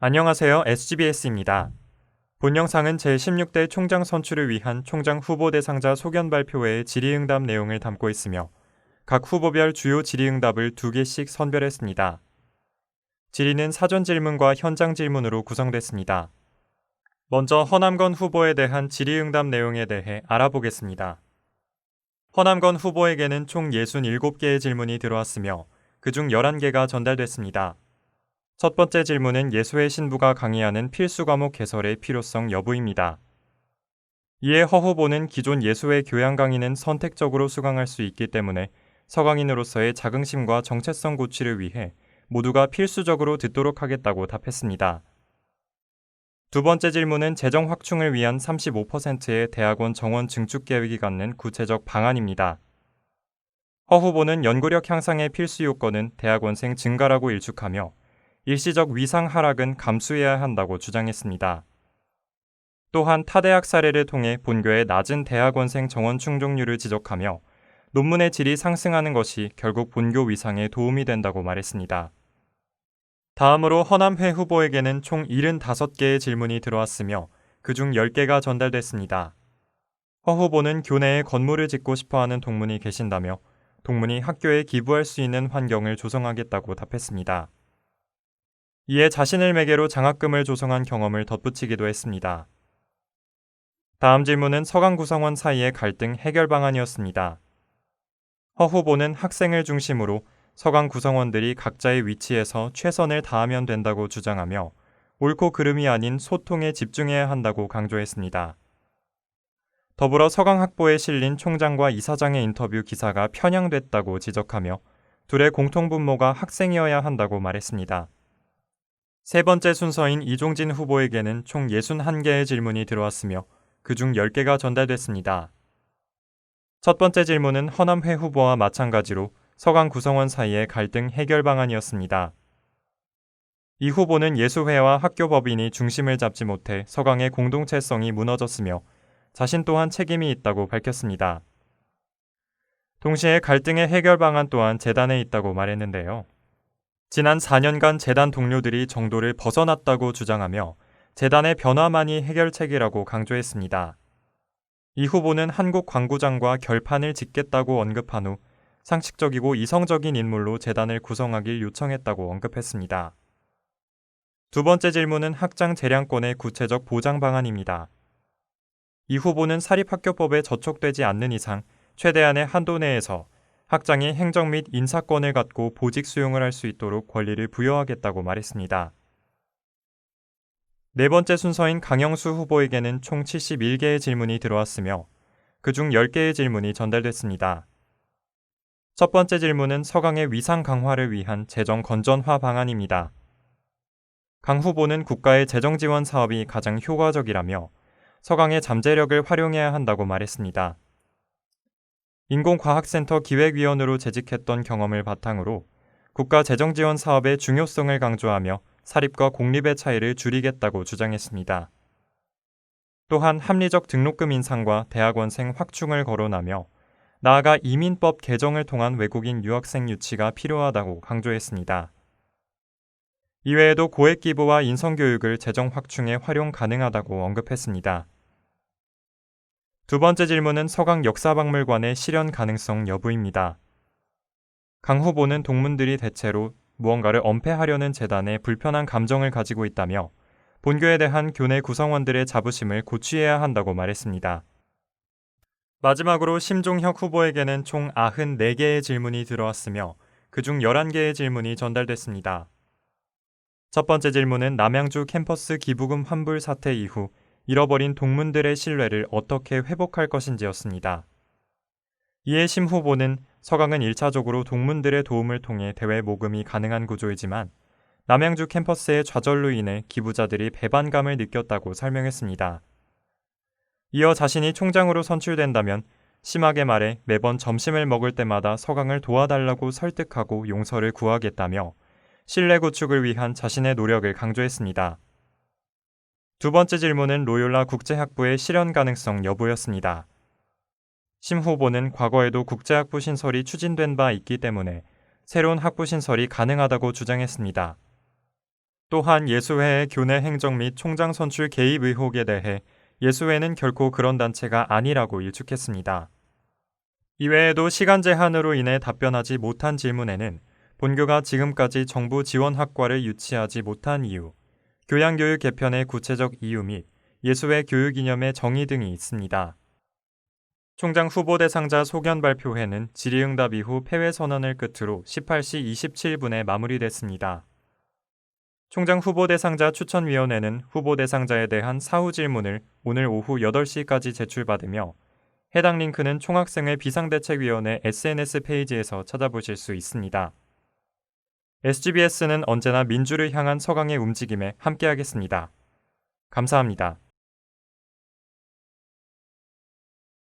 안녕하세요. SGBS입니다. 본 영상은 제16대 총장 선출을 위한 총장 후보 대상자 소견 발표회의 질의응답 내용을 담고 있으며 각 후보별 주요 질의응답을 2개씩 선별했습니다. 질의는 사전 질문과 현장 질문으로 구성됐습니다. 먼저 허남건 후보에 대한 질의응답 내용에 대해 알아보겠습니다. 허남건 후보에게는 총 67개의 질문이 들어왔으며 그중 11개가 전달됐습니다. 첫 번째 질문은 예수의 신부가 강의하는 필수 과목 개설의 필요성 여부입니다. 이에 허 후보는 기존 예수의 교양 강의는 선택적으로 수강할 수 있기 때문에 서강인으로서의 자긍심과 정체성 고취를 위해 모두가 필수적으로 듣도록 하겠다고 답했습니다. 두 번째 질문은 재정 확충을 위한 35%의 대학원 정원 증축 계획이 갖는 구체적 방안입니다. 허 후보는 연구력 향상의 필수 요건은 대학원생 증가라고 일축하며 일시적 위상 하락은 감수해야 한다고 주장했습니다. 또한 타대학 사례를 통해 본교의 낮은 대학원생 정원 충족률을 지적하며 논문의 질이 상승하는 것이 결국 본교 위상에 도움이 된다고 말했습니다. 다음으로 허남회 후보에게는 총 75개의 질문이 들어왔으며 그중 10개가 전달됐습니다. 허 후보는 교내에 건물을 짓고 싶어하는 동문이 계신다며 동문이 학교에 기부할 수 있는 환경을 조성하겠다고 답했습니다. 이에 자신을 매개로 장학금을 조성한 경험을 덧붙이기도 했습니다. 다음 질문은 서강 구성원 사이의 갈등 해결 방안이었습니다. 허 후보는 학생을 중심으로 서강 구성원들이 각자의 위치에서 최선을 다하면 된다고 주장하며 옳고 그름이 아닌 소통에 집중해야 한다고 강조했습니다. 더불어 서강 학보에 실린 총장과 이사장의 인터뷰 기사가 편향됐다고 지적하며 둘의 공통분모가 학생이어야 한다고 말했습니다. 세 번째 순서인 이종진 후보에게는 총 61개의 질문이 들어왔으며 그중 10개가 전달됐습니다. 첫 번째 질문은 허남회 후보와 마찬가지로 서강 구성원 사이의 갈등 해결 방안이었습니다. 이 후보는 예수회와 학교법인이 중심을 잡지 못해 서강의 공동체성이 무너졌으며 자신 또한 책임이 있다고 밝혔습니다. 동시에 갈등의 해결 방안 또한 재단에 있다고 말했는데요. 지난 4년간 재단 동료들이 정도를 벗어났다고 주장하며 재단의 변화만이 해결책이라고 강조했습니다. 이 후보는 한국 광구장과 결판을 짓겠다고 언급한 후 상식적이고 이성적인 인물로 재단을 구성하길 요청했다고 언급했습니다. 두 번째 질문은 학장 재량권의 구체적 보장 방안입니다. 이 후보는 사립학교법에 저촉되지 않는 이상 최대한의 한도 내에서 학장이 행정 및 인사권을 갖고 보직 수용을 할 수 있도록 권리를 부여하겠다고 말했습니다. 네 번째 순서인 강영수 후보에게는 총 71개의 질문이 들어왔으며 그중 10개의 질문이 전달됐습니다. 첫 번째 질문은 서강의 위상 강화를 위한 재정 건전화 방안입니다. 강 후보는 국가의 재정 지원 사업이 가장 효과적이라며 서강의 잠재력을 활용해야 한다고 말했습니다. 인공과학센터 기획위원으로 재직했던 경험을 바탕으로 국가 재정지원 사업의 중요성을 강조하며 사립과 공립의 차이를 줄이겠다고 주장했습니다. 또한 합리적 등록금 인상과 대학원생 확충을 거론하며 나아가 이민법 개정을 통한 외국인 유학생 유치가 필요하다고 강조했습니다. 이외에도 고액 기부와 인성교육을 재정 확충에 활용 가능하다고 언급했습니다. 두 번째 질문은 서강 역사박물관의 실현 가능성 여부입니다. 강 후보는 동문들이 대체로 무언가를 엄폐하려는 재단에 불편한 감정을 가지고 있다며 본교에 대한 교내 구성원들의 자부심을 고취해야 한다고 말했습니다. 마지막으로 심종혁 후보에게는 총 94개의 질문이 들어왔으며 그중 11개의 질문이 전달됐습니다. 첫 번째 질문은 남양주 캠퍼스 기부금 환불 사태 이후 잃어버린 동문들의 신뢰를 어떻게 회복할 것인지였습니다. 이에 심 후보는 서강은 1차적으로 동문들의 도움을 통해 대외 모금이 가능한 구조이지만 남양주 캠퍼스의 좌절로 인해 기부자들이 배반감을 느꼈다고 설명했습니다. 이어 자신이 총장으로 선출된다면 심하게 말해 매번 점심을 먹을 때마다 서강을 도와달라고 설득하고 용서를 구하겠다며 신뢰 구축을 위한 자신의 노력을 강조했습니다. 두 번째 질문은 로욜라 국제학부의 실현 가능성 여부였습니다. 심 후보는 과거에도 국제학부 신설이 추진된 바 있기 때문에 새로운 학부 신설이 가능하다고 주장했습니다. 또한 예수회의 교내 행정 및 총장 선출 개입 의혹에 대해 예수회는 결코 그런 단체가 아니라고 일축했습니다. 이외에도 시간 제한으로 인해 답변하지 못한 질문에는 본교가 지금까지 정부 지원 학과를 유치하지 못한 이유, 교양교육 개편의 구체적 이유 및 예수회 교육 이념의 정의 등이 있습니다. 총장 후보 대상자 소견 발표회는 질의응답 이후 폐회 선언을 끝으로 18시 27분에 마무리됐습니다. 총장 후보 대상자 추천위원회는 후보 대상자에 대한 사후 질문을 오늘 오후 8시까지 제출받으며 해당 링크는 총학생회 비상대책위원회 SNS 페이지에서 찾아보실 수 있습니다. SGBS는 언제나 민주를 향한 서강의 움직임에 함께하겠습니다. 감사합니다.